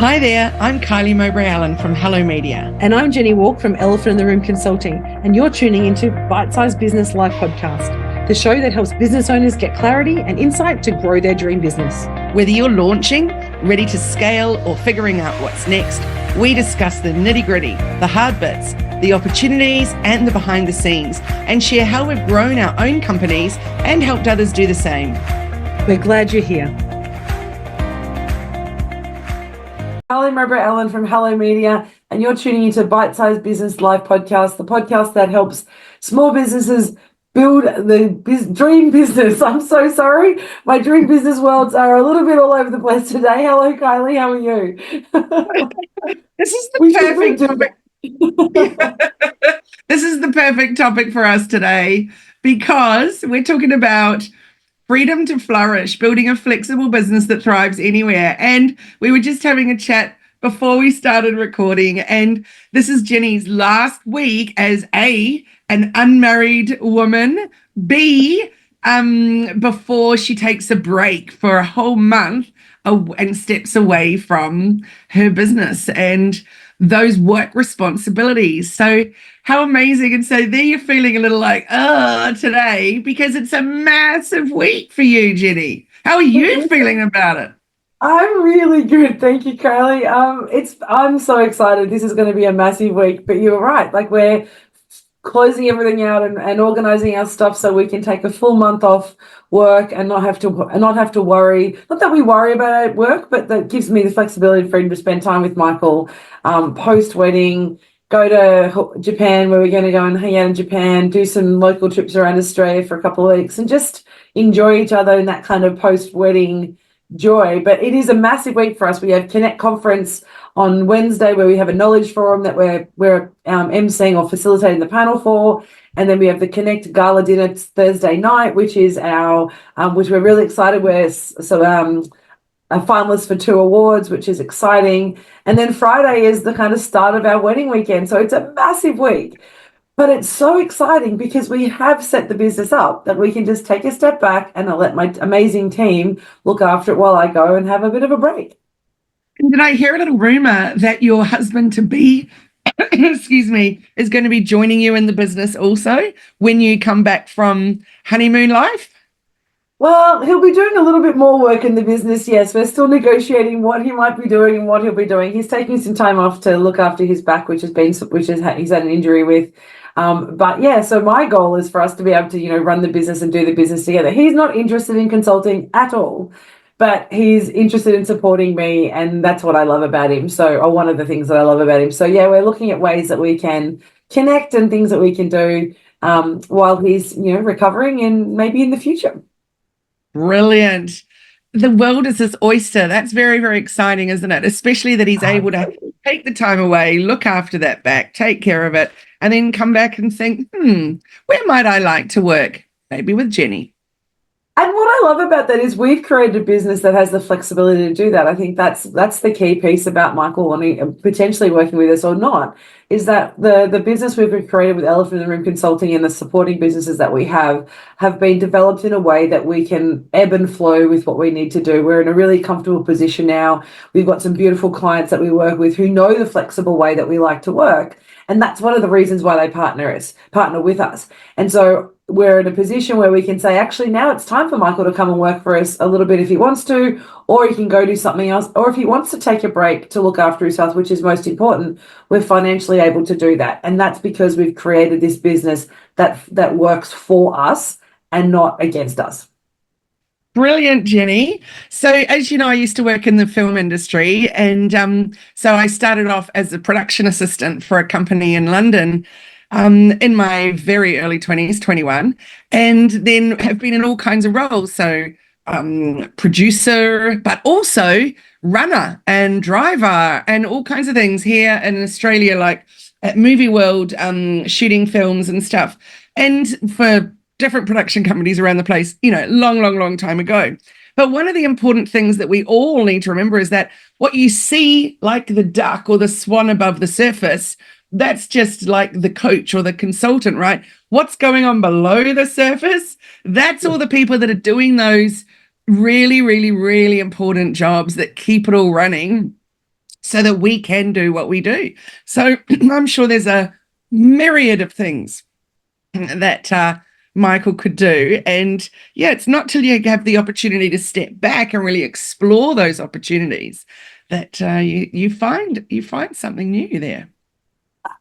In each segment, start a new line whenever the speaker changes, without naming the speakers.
Hi there, I'm Kylie Mowbray-Allen from Hello Media.
And I'm Jenni Walk from Elephant in the Room Consulting, and you're tuning into Bite-Sized Business Live Podcast, the show that helps business owners get clarity and insight to grow their dream business.
Whether you're launching, ready to scale, or figuring out what's next, we discuss the nitty-gritty, the hard bits, the opportunities, and the behind the scenes, and share how we've grown our own companies and helped others do the same.
We're glad you're here. Kylie Mowbray-Allen from Hello Media, and you're tuning into Bite-Sized Business Live Podcast, the podcast that helps small businesses build the dream business. I'm so sorry. My dream business worlds are a little bit all over the place today. Hello, Kylie. How are you?
This is the perfect topic. This is the perfect topic for us today because we're talking about freedom to flourish, building a flexible business that thrives anywhere. And we were just having a chat before we started recording, and this is Jenni's last week as an unmarried woman, B, before she takes a break for a whole month and steps away from her business and those work responsibilities. So how amazing. And so there you're feeling a little like, today, because it's a massive week for you, Jenni. How are you feeling about it?
I'm really good. Thank you, Kylie. I'm so excited. This is going to be a massive week, but you're right. Like, we're closing everything out and organizing our stuff so we can take a full month off work and not have to worry. Not that we worry about work, but that gives me the flexibility and freedom to spend time with Michael post wedding. Go to Japan, where we're going to go and hang out in Japan, do some local trips around Australia for a couple of weeks, and just enjoy each other in that kind of post wedding joy. But it is a massive week for us. We have Connect Conference on Wednesday, where we have a knowledge forum that we're emceeing or facilitating the panel for, and then we have the Connect Gala dinner Thursday night, which is which we're really excited. We're a finalist for 2 awards, which is exciting, and then Friday is the kind of start of our wedding weekend. So it's a massive week. But it's so exciting because we have set the business up that we can just take a step back and I'll let my amazing team look after it while I go and have a bit of a break.
And did I hear a little rumor that your husband-to-be, excuse me, is going to be joining you in the business also when you come back from honeymoon life?
Well, he'll be doing a little bit more work in the business, yes. We're still negotiating what he might be doing and what he'll be doing. He's taking some time off to look after his back, he's had an injury with. But yeah, so my goal is for us to be able to, run the business and do the business together. He's not interested in consulting at all, but he's interested in supporting me, and that's what I love about him. Or one of the things that I love about him. So yeah, we're looking at ways that we can connect and things that we can do while he's, recovering and maybe in the future.
Brilliant. The world is this oyster. That's very, very exciting, isn't it? Especially that he's able to take the time away, look after that back, take care of it, and then come back and think, where might I like to work? Maybe with Jenni.
And what I love about that is we've created a business that has the flexibility to do that. I think that's the key piece about Michael wanting potentially working with us or not, is that the business we've created with Elephant in the Room Consulting and the supporting businesses that we have been developed in a way that we can ebb and flow with what we need to do. We're in a really comfortable position now. We've got some beautiful clients that we work with who know the flexible way that we like to work. And that's one of the reasons why they partner with us. And so we're in a position where we can say, actually, now it's time for Michael to come and work for us a little bit if he wants to, or he can go do something else, or if he wants to take a break to look after his health, which is most important, we're financially able to do that. And that's because we've created this business that works for us and not against us.
Brilliant, Jenni. So as you know, I used to work in the film industry, and so I started off as a production assistant for a company in London in my very early 20s, 21, and then have been in all kinds of roles. So producer, but also runner and driver and all kinds of things here in Australia, like at Movie World, shooting films and stuff, and for different production companies around the place, long time ago. But one of the important things that we all need to remember is that what you see, like the duck or the swan above the surface, that's just like the coach or the consultant, right? What's going on below the surface? That's all the people that are doing those really, really, really important jobs that keep it all running. so that we can do what we do. So I'm sure there's a myriad of things that Michael could do. And yeah, it's not till you have the opportunity to step back and really explore those opportunities that you find something new there.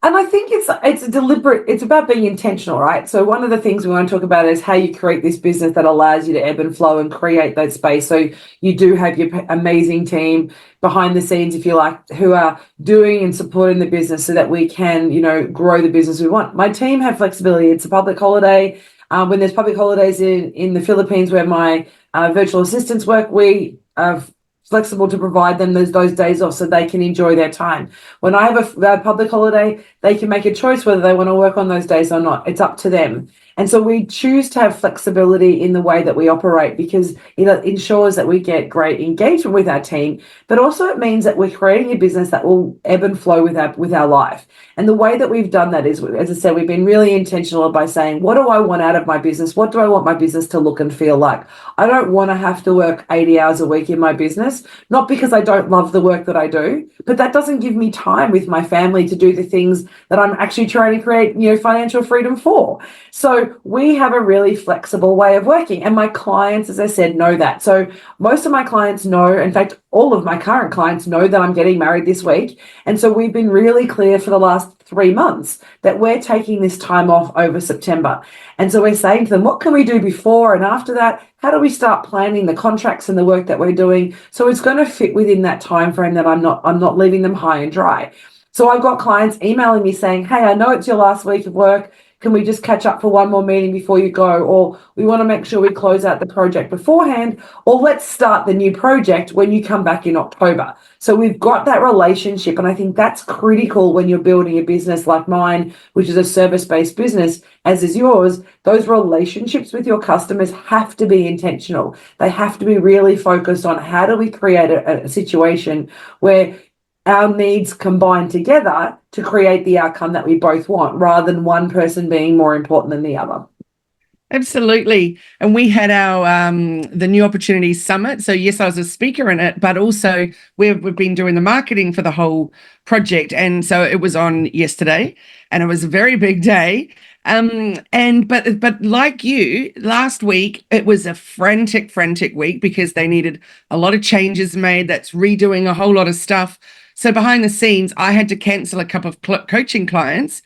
And I think it's a deliberate, it's about being intentional, right? So one of the things we want to talk about is how you create this business that allows you to ebb and flow and create that space. So you do have your amazing team behind the scenes, if you like, who are doing and supporting the business so that we can, grow the business we want. My team have flexibility. It's a public holiday. When there's public holidays in the Philippines where my virtual assistants work, we have flexible to provide them those days off so they can enjoy their time. When I have a public holiday, they can make a choice whether they want to work on those days or not. It's up to them. And so we choose to have flexibility in the way that we operate because it ensures that we get great engagement with our team, but also it means that we're creating a business that will ebb and flow with our life. And the way that we've done that is, as I said, we've been really intentional by saying, what do I want out of my business? What do I want my business to look and feel like? I don't want to have to work 80 hours a week in my business, not because I don't love the work that I do, but that doesn't give me time with my family to do the things that I'm actually trying to create, financial freedom for. So we have a really flexible way of working. And my clients, as I said, know that. So most of my clients know, in fact, all of my current clients know that I'm getting married this week. And so we've been really clear for the last 3 months that we're taking this time off over September. And so we're saying to them, what can we do before and after that? How do we start planning the contracts and the work that we're doing so it's going to fit within that time frame that I'm not leaving them high and dry. So I've got clients emailing me saying, hey, I know it's your last week of work. Can we just catch up for one more meeting before you go? Or we want to make sure we close out the project beforehand, or let's start the new project when you come back in October. So we've got that relationship. And I think that's critical when you're building a business like mine, which is a service-based business, as is yours. Those relationships with your customers have to be intentional. They have to be really focused on how do we create a situation where our needs combine together to create the outcome that we both want, rather than one person being more important than the other.
Absolutely. And we had our the New Opportunities Summit. So yes, I was a speaker in it, but also we've been doing the marketing for the whole project. And so it was on yesterday, and it was a very big day. But like you, last week it was a frantic week because they needed a lot of changes made. That's redoing a whole lot of stuff. So behind the scenes, I had to cancel a couple of coaching clients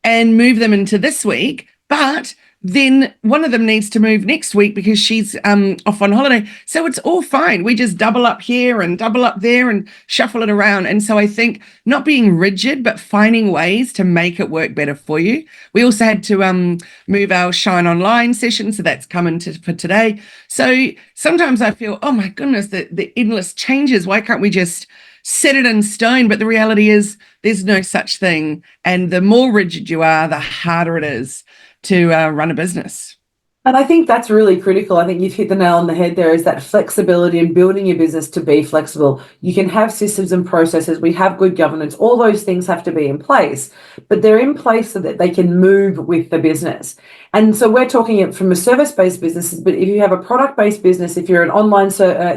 and move them into this week. But then one of them needs to move next week because she's off on holiday. So it's all fine. We just double up here and double up there and shuffle it around. And so I think not being rigid, but finding ways to make it work better for you. We also had to move our Shine Online session. So that's coming for today. So sometimes I feel, oh my goodness, the endless changes. Why can't we just set it in stone? But the reality is there's no such thing. And the more rigid you are, the harder it is to run a business.
And I think that's really critical. I think you've hit the nail on the head there, is that flexibility and building your business to be flexible. You can have systems and processes. We have good governance. All those things have to be in place, but they're in place so that they can move with the business. And so we're talking it from a service-based business, but if you have a product-based business, if you're an online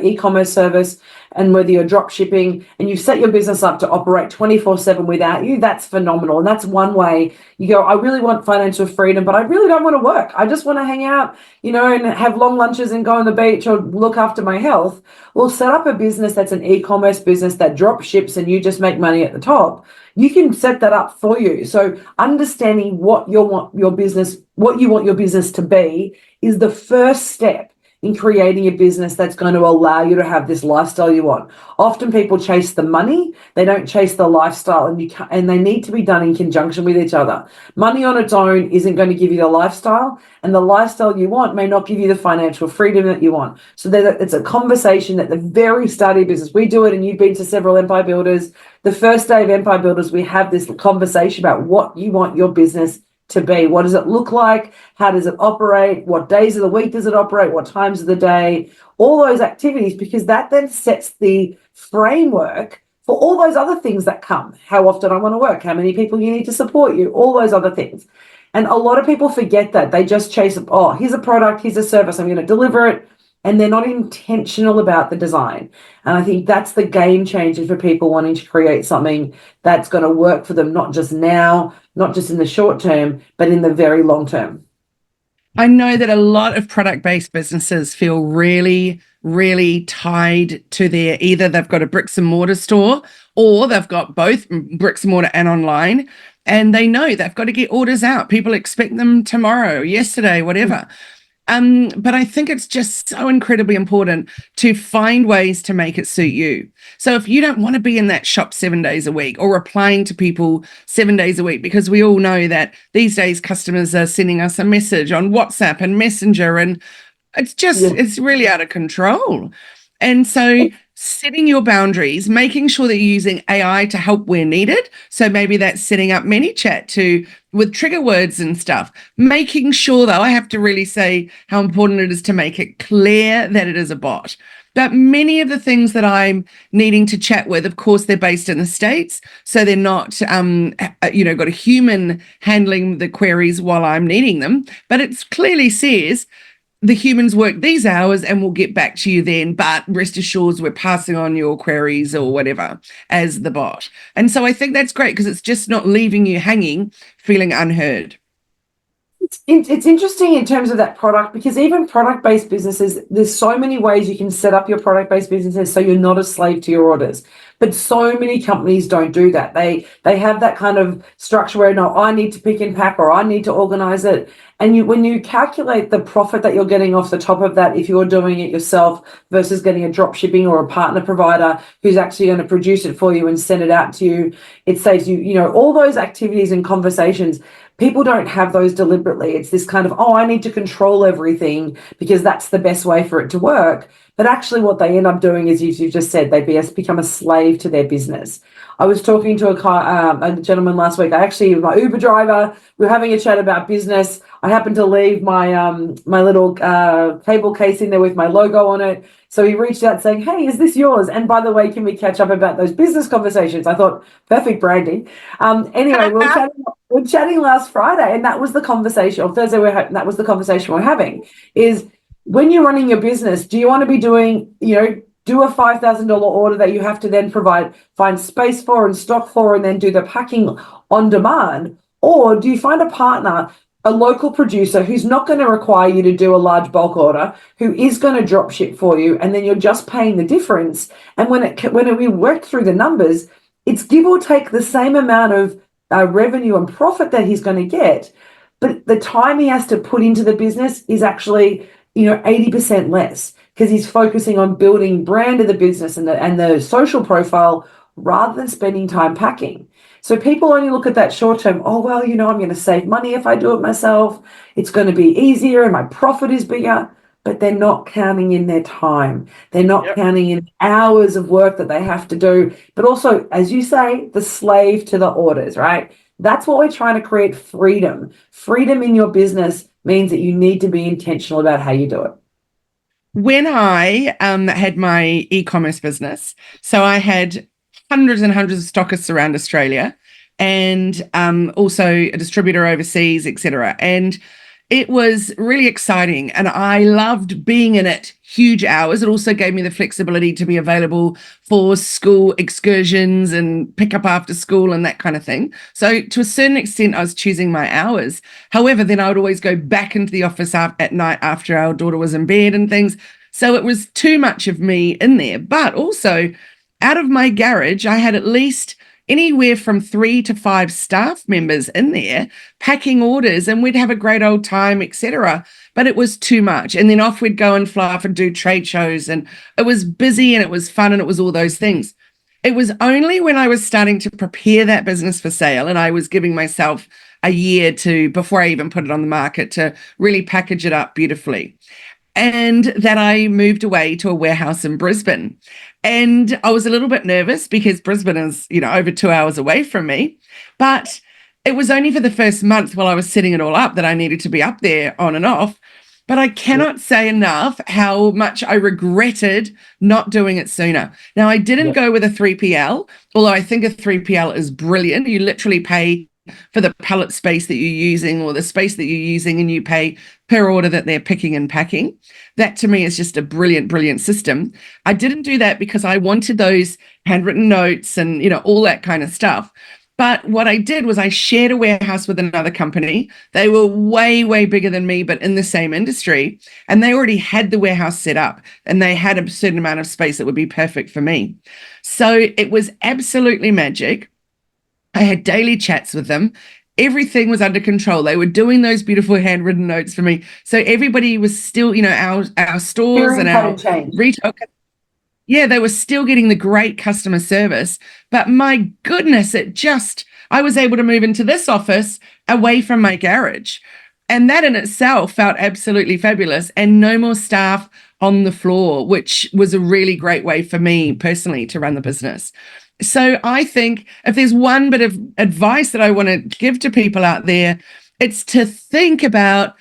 e-commerce service, and whether you're drop shipping and you've set your business up to operate 24/7 without you, that's phenomenal. And that's one way you go, I really want financial freedom, but I really don't want to work. I just want to hang out, and have long lunches and go on the beach or look after my health. Well, set up a business that's an e-commerce business that drop ships and you just make money at the top. You can set that up for you. So understanding what you want your business to be is the first step in creating a business that's going to allow you to have this lifestyle you want. Often people chase the money, they don't chase the lifestyle, and they need to be done in conjunction with each other. Money on its own isn't going to give you the lifestyle, and the lifestyle you want may not give you the financial freedom that you want. So it's a conversation at the very start of your business. We do it, and you've been to several Empire Builders. The first day of Empire Builders, we have this conversation about what you want your business to be. What does it look like? How does it operate? What days of the week does it operate? What times of the day? All those activities, because that then sets the framework for all those other things that come. How often I want to work, how many people you need to support you, all those other things. And a lot of people forget that. They just chase, oh, here's a product, here's a service, I'm going to deliver it, and they're not intentional about the design. And I think that's the game changer for people wanting to create something that's going to work for them, not just now, not just in the short term, but in the very long term.
I know that a lot of product-based businesses feel really, really tied to their, either they've got a bricks and mortar store or they've got both bricks and mortar and online, and they know they've got to get orders out. People expect them tomorrow, yesterday, whatever. But I think it's just so incredibly important to find ways to make it suit you. So if you don't want to be in that shop 7 days a week or replying to people 7 days a week, because we all know that these days customers are sending us a message on WhatsApp and Messenger, and it's really out of control. And so setting your boundaries, making sure that you're using AI to help where needed. So maybe that's setting up ManyChat with trigger words and stuff. Making sure, though, I have to really say how important it is to make it clear that it is a bot. But many of the things that I'm needing to chat with, of course, they're based in the States. So they're not, got a human handling the queries while I'm needing them. But it clearly says, the humans work these hours and we'll get back to you then, but rest assured we're passing on your queries or whatever as the bot. And so I think that's great because it's just not leaving you hanging, feeling unheard.
It's interesting in terms of that product, because even product-based businesses, there's so many ways you can set up your product-based businesses so you're not a slave to your orders. But so many companies don't do that. They have that kind of structure where, no, I need to pick and pack or I need to organize it. And when you calculate the profit that you're getting off the top of that, if you're doing it yourself versus getting a drop shipping or a partner provider who's actually going to produce it for you and send it out to you, it saves you, all those activities and conversations. People don't have those deliberately. It's this kind of, oh, I need to control everything because that's the best way for it to work. But actually what they end up doing is, you've just said, they become a slave to their business. I was talking to a gentleman last week. My Uber driver, we were having a chat about business. I happened to leave my my little cable case in there with my logo on it. So he reached out saying, hey, is this yours? And by the way, can we catch up about those business conversations? I thought, perfect branding. Anyway, we're chatting last Friday, and that was the conversation, or Thursday, that was the conversation we're having, is when you're running your business, do you want to be doing, do a $5,000 order that you have to then find space for and stock for, and then do the packing on demand? Or do you find a partner, a local producer who's not going to require you to do a large bulk order, who is going to drop ship for you, and then you're just paying the difference? And when we work through the numbers, it's give or take the same amount of revenue and profit that he's going to get, but the time he has to put into the business is actually 80% less, because he's focusing on building brand of the business and the social profile rather than spending time packing. So people only look at that short term, oh, well, I'm going to save money if I do it myself. It's going to be easier and my profit is bigger, but they're not counting in their time. They're not counting in hours of work that they have to do, but also, as you say, the slave to the orders, right? That's what we're trying to create: freedom. Freedom in your business means that you need to be intentional about how you do it.
When I had my e-commerce business, so I had hundreds and hundreds of stockists around Australia, and also a distributor overseas, etc. And it was really exciting, and I loved being in it. Huge hours. It also gave me the flexibility to be available for school excursions and pick up after school and that kind of thing. So to a certain extent, I was choosing my hours. However, then I would always go back into the office at night after our daughter was in bed and things. So it was too much of me in there. But also, out of my garage, I had at least anywhere from 3 to 5 staff members in there packing orders, and we'd have a great old time, etc. But it was too much. And then off we'd go and fly off and do trade shows, and it was busy and it was fun and it was all those things. It was only when I was starting to prepare that business for sale, and I was giving myself a year before I even put it on the market, to really package it up beautifully, and that I moved away to a warehouse in Brisbane. And I was a little bit nervous because Brisbane is, over 2 hours away from me. But it was only for the first month while I was setting it all up that I needed to be up there on and off. But I cannot say enough how much I regretted not doing it sooner. Now, I didn't go with a 3PL, although I think a 3PL is brilliant. You literally pay for the pallet space that you're using or the space that you're using, and you pay per order that they're picking and packing. That to me is just a brilliant, brilliant system. I didn't do that because I wanted those handwritten notes and, all that kind of stuff. But what I did was I shared a warehouse with another company. They were way, way bigger than me, but in the same industry. And they already had the warehouse set up and they had a certain amount of space that would be perfect for me. So it was absolutely magic. I had daily chats with them. Everything was under control. They were doing those beautiful handwritten notes for me. So everybody was still, our stores and our retail, yeah, they were still getting the great customer service. But my goodness, I was able to move into this office away from my garage. And that in itself felt absolutely fabulous. And no more staff on the floor, which was a really great way for me personally to run the business. So I think if there's one bit of advice that I want to give to people out there, it's to think about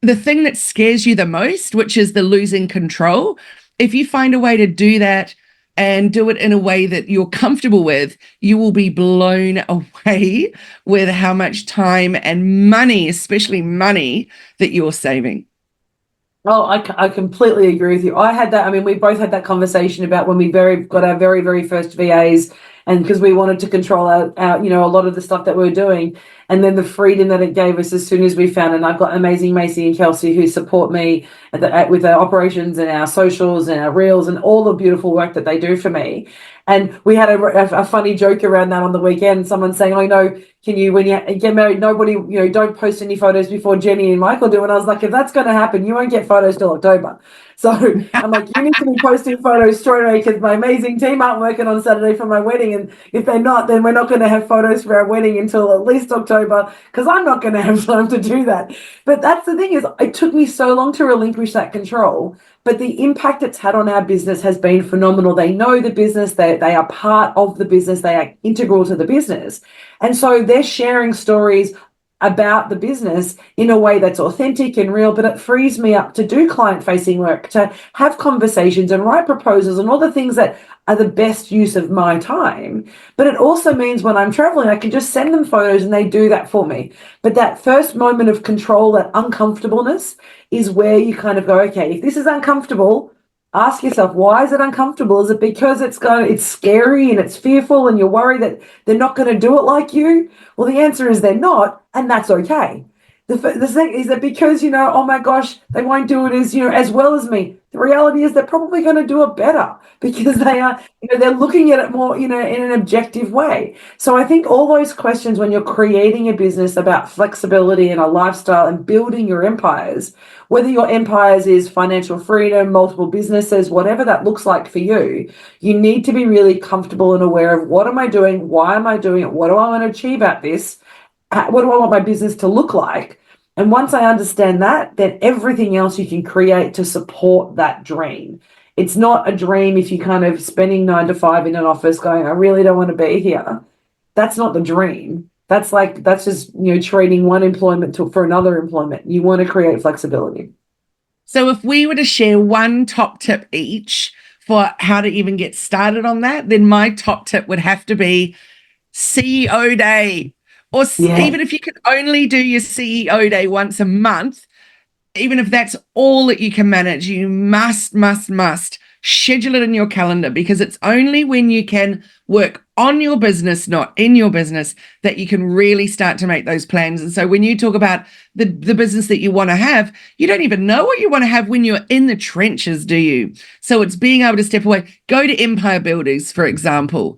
the thing that scares you the most, which is the losing control. If you find a way to do that and do it in a way that you're comfortable with, you will be blown away with how much time and money, especially money, that you're saving.
Oh, I completely agree with you. I had that. I mean, we both had that conversation about when we got our very, very first VAs, and because we wanted to control our a lot of the stuff that we were doing, and then the freedom that it gave us as soon as we found. And I've got amazing Macy and Kelsey who support me with our operations and our socials and our reels and all the beautiful work that they do for me. And we had a funny joke around that on the weekend. Someone saying, "I know, can you, when you get married, nobody, don't post any photos before Jenni and Michael do." And I was like, if that's going to happen, you won't get photos till October. So I'm like, you need to be posting photos straight away because my amazing team aren't working on Saturday for my wedding. And if they're not, then we're not going to have photos for our wedding until at least October because I'm not going to have time to do that. But that's the thing is, it took me so long to relinquish that control. But the impact it's had on our business has been phenomenal. They know the business, they are part of the business, they are integral to the business. And so they're sharing stories about the business in a way that's authentic and real, but it frees me up to do client-facing work, to have conversations and write proposals and all the things that are the best use of my time. But it also means when I'm traveling, I can just send them photos and they do that for me. But that first moment of control, that uncomfortableness, is where you kind of go, okay, if this is uncomfortable, ask yourself, why is it uncomfortable? Is it because it's scary and it's fearful and you're worried that they're not going to do it like you? Well, the answer is they're not, and that's okay. The thing is that because, oh my gosh, they won't do it as well as me. The reality is they're probably going to do it better because they are, they're looking at it more, in an objective way. So I think all those questions when you're creating a business about flexibility and a lifestyle and building your empires, whether your empires is financial freedom, multiple businesses, whatever that looks like for you, you need to be really comfortable and aware of what am I doing? Why am I doing it? What do I want to achieve at this? What do I want my business to look like? And once I understand that, then everything else you can create to support that dream. It's not a dream if you're kind of spending 9 to 5 in an office going, I really don't want to be here. That's not the dream. That's just, trading one employment for another employment. You want to create flexibility.
So if we were to share one top tip each for how to even get started on that, then my top tip would have to be CEO day. Or even if you can only do your CEO day once a month, even if that's all that you can manage, you must schedule it in your calendar, because it's only when you can work on your business, not in your business, that you can really start to make those plans. And so when you talk about the business that you want to have, you don't even know what you want to have when you're in the trenches, do you? So it's being able to step away, go to Empire Builders, for example.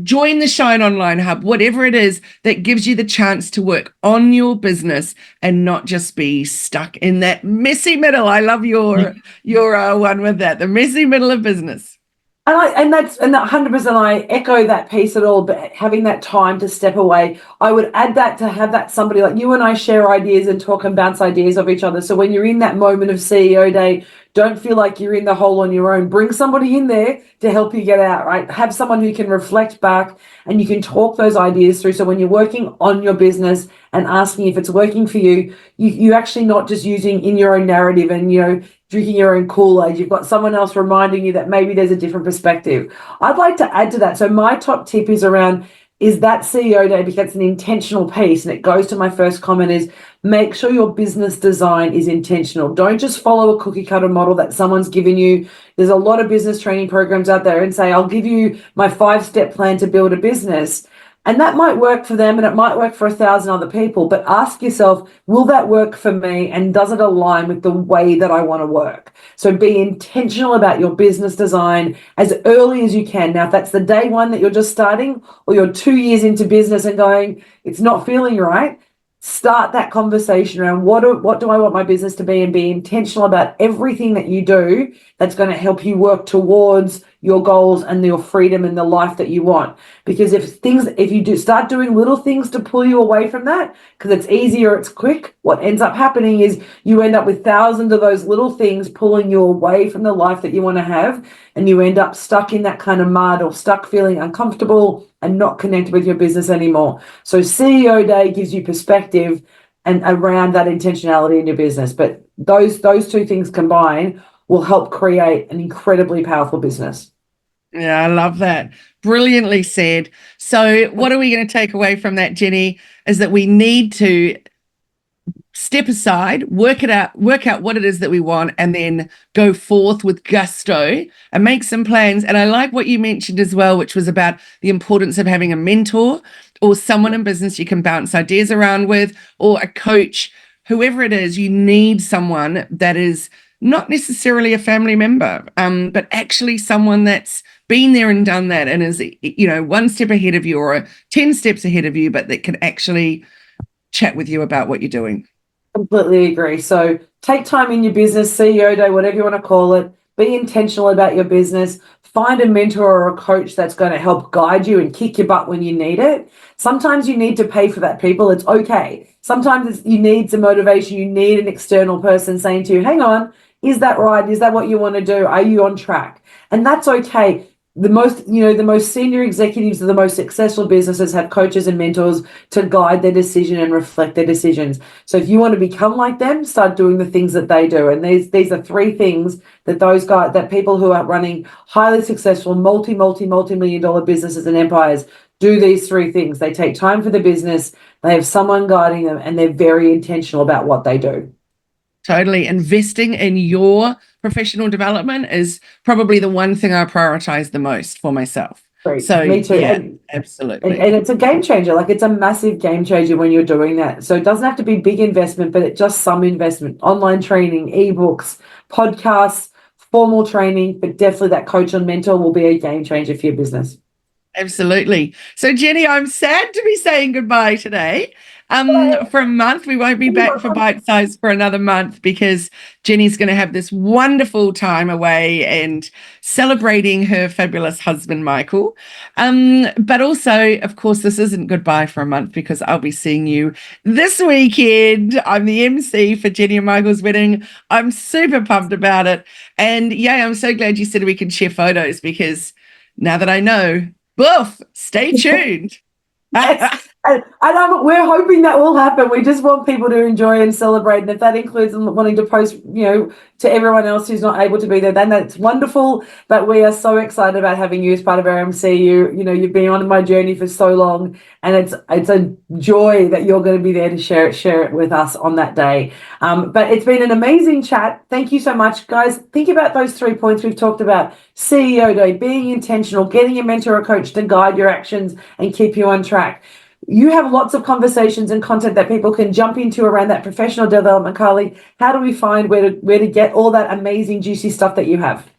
Join the Shine Online Hub, whatever it is that gives you the chance to work on your business and not just be stuck in that messy middle. I love your one with that, the messy middle of business.
And that 100%, I echo that piece at all, but having that time to step away, I would add that to have that somebody like you and I share ideas and talk and bounce ideas of each other. So when you're in that moment of CEO day, don't feel like you're in the hole on your own. Bring somebody in there to help you get out, right? Have someone who can reflect back and you can talk those ideas through. So when you're working on your business and asking if it's working for you, you actually not just using in your own narrative and, drinking your own Kool-Aid. You've got someone else reminding you that maybe there's a different perspective. I'd like to add to that. So my top tip is around is that CEO day becomes an intentional piece. And it goes to my first comment is make sure your business design is intentional. Don't just follow a cookie cutter model that someone's given you. There's a lot of business training programs out there and say, I'll give you my 5-step plan to build a business. And that might work for them and it might work for 1,000 other people, but ask yourself, will that work for me? And does it align with the way that I want to work? So be intentional about your business design as early as you can. Now, if that's the day one that you're just starting or you're 2 years into business and going, it's not feeling right, start that conversation around what do I want my business to be, and be intentional about everything that you do that's going to help you work towards your goals and your freedom and the life that you want. Because if you do start doing little things to pull you away from that, because it's easier, it's quick, what ends up happening is you end up with thousands of those little things pulling you away from the life that you want to have, and you end up stuck in that kind of mud or stuck feeling uncomfortable and not connected with your business anymore. So CEO Day gives you perspective and around that intentionality in your business. But those two things combined will help create an incredibly powerful business.
Yeah, I love that. Brilliantly said. So what are we going to take away from that, Jenni, is that we need to step aside, work out what it is that we want, and then go forth with gusto and make some plans. And I like what you mentioned as well, which was about the importance of having a mentor or someone in business you can bounce ideas around with, or a coach, whoever it is. You need someone that is not necessarily a family member, but actually someone that's been there and done that and is, 1 step ahead of you or 10 steps ahead of you, but that can actually chat with you about what you're doing.
Completely agree. So take time in your business, CEO Day, whatever you want to call it. Be intentional about your business. Find a mentor or a coach that's going to help guide you and kick your butt when you need it. Sometimes you need to pay for that, people. It's okay. Sometimes you need some motivation. You need an external person saying to you, hang on, is that right? Is that what you want to do? Are you on track? And that's okay. The most senior executives of the most successful businesses have coaches and mentors to guide their decision and reflect their decisions. So if you want to become like them, start doing the things that they do. And these are 3 things that people who are running highly successful, multi-million dollar businesses and empires do. These 3 things. They take time for the business, they have someone guiding them, and they're very intentional about what they do.
Totally. Investing in your professional development is probably the one thing I prioritize the most for myself.
Great.
So
Me too.
yeah,
And
absolutely.
it's a game changer. Like, it's a massive game changer when you're doing that. So it doesn't have to be big investment, but it's just some investment. Online training, ebooks, podcasts, formal training, but definitely that coach and mentor will be a game changer for your business.
Absolutely. So Jenni, I'm sad to be saying goodbye today. For a month. We won't be back for Bite Size for another month because Jenni's going to have this wonderful time away and celebrating her fabulous husband, Michael. But also, of course, this isn't goodbye for a month because I'll be seeing you this weekend. I'm the MC for Jenni and Michael's wedding. I'm super pumped about it. And yeah, I'm so glad you said we can share photos because now that I know, boof, stay tuned.
Yes. And we're hoping that will happen. We just want people to enjoy and celebrate. And if that includes them wanting to post, to everyone else who's not able to be there, then that's wonderful. But we are so excited about having you as part of our MC. You've been on my journey for so long, and it's a joy that you're going to be there to share it with us on that day. But it's been an amazing chat. Thank you so much, guys. Think about those 3 points we've talked about: CEO Day, being intentional, getting a mentor or coach to guide your actions and keep you on track. You have lots of conversations and content that people can jump into around that professional development, Kylie. How do we find where to get all that amazing, juicy stuff that you have?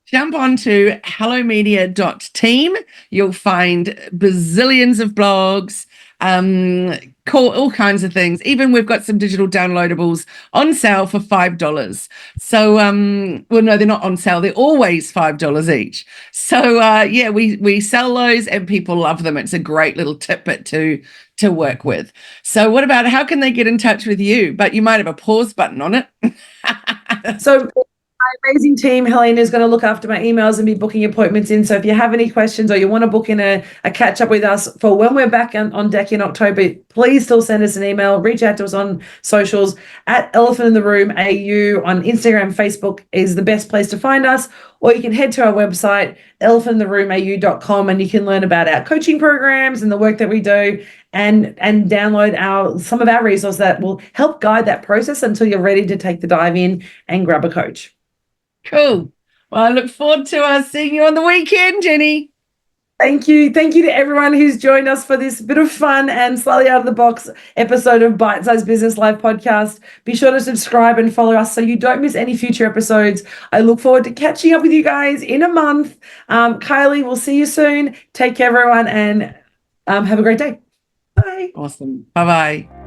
Jump onto hellomedia.team. You'll find bazillions of blogs, all kinds of things. Even we've got some digital downloadables on sale for $5. So, well, no, they're not on sale. They're always $5 each. So, yeah, we sell those and people love them. It's a great little tidbit to work with. So what about, how can they get in touch with you? But you might have a pause button on it.
So Amazing team. Helena is going to look after my emails and be booking appointments in. So if you have any questions or you want to book in a catch up with us for when we're back on deck in October, please still send us an email. Reach out to us on socials at Elephant in the Room AU on Instagram, Facebook is the best place to find us. Or you can head to our website, elephantintheroomau.com, and you can learn about our coaching programs and the work that we do and download some of our resources that will help guide that process until you're ready to take the dive in and grab a coach.
Cool. Well, I look forward to seeing you on the weekend, Jenni.
Thank you. Thank you to everyone who's joined us for this bit of fun and slightly out of the box episode of Bite Size Business Live podcast. Be sure to subscribe and follow us so you don't miss any future episodes. I look forward to catching up with you guys in a month. Kylie, we'll see you soon. Take care, everyone, and have a great day. Bye.
Awesome. Bye-bye.